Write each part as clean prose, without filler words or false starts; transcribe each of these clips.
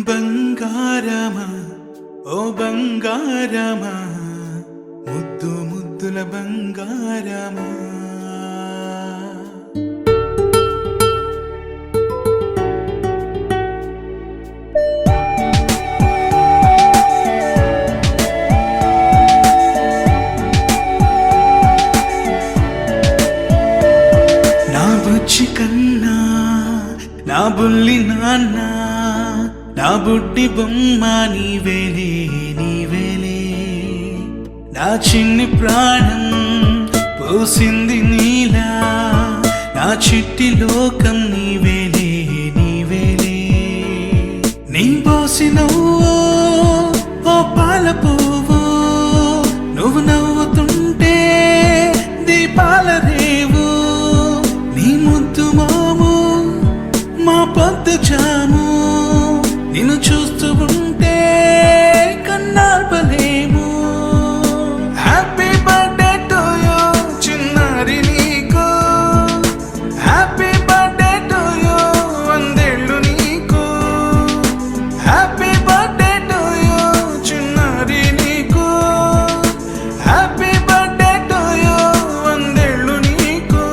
బంగారమా ఓ బంగారమా ముద్దు ముద్దుల బంగారమా నా బుజ్జి కన్నా నా బుల్లి నాన్న నా బుడ్డి బొమ్మ నీవేలే నీవేలే నా చిన్ని ప్రాణం పోసింది నీలా నా చిట్టి లోకం నీవేలే నీవేలే నీ పోసినవో ఓ పాల పువ్వు నువ్వు నవ్వుతుంటే దీపాల రేవు నీ ముద్దు మాము మా పొద్దు జాము నిన్ను చూస్తూ ఉంటే కన్నార్పలేము హ్యాపీ బర్త్డే టు యూ చిన్నారి నీకు హ్యాపీ బర్త్డే టు యూ వందేళ్ళు నీకు హ్యాపీ బర్త్డే టు యూ చిన్నారి నీకు హ్యాపీ బర్త్డే టు యూ వందేళ్ళు నీకు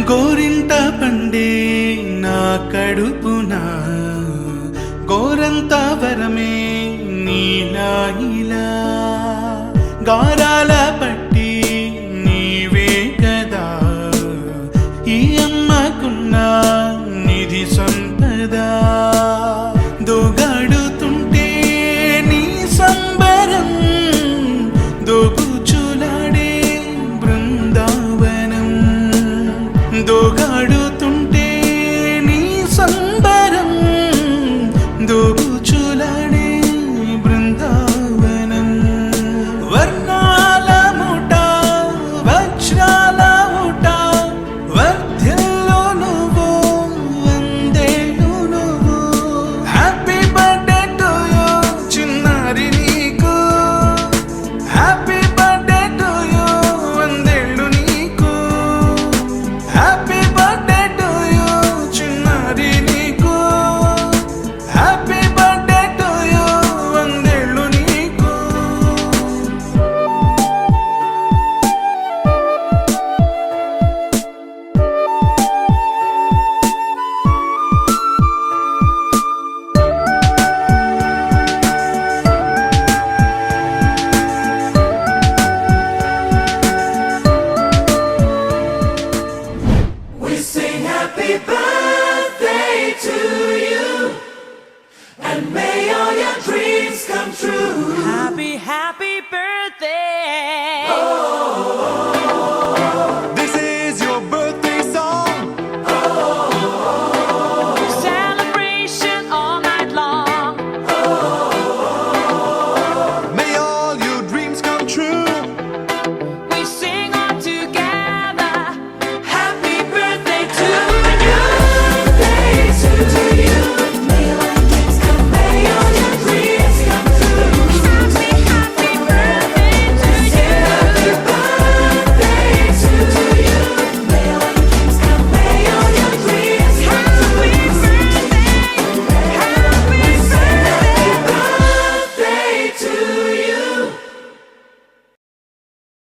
గోరింట పండే నా కడుపున గోరంత వరమే నీలా ఇలా గారాల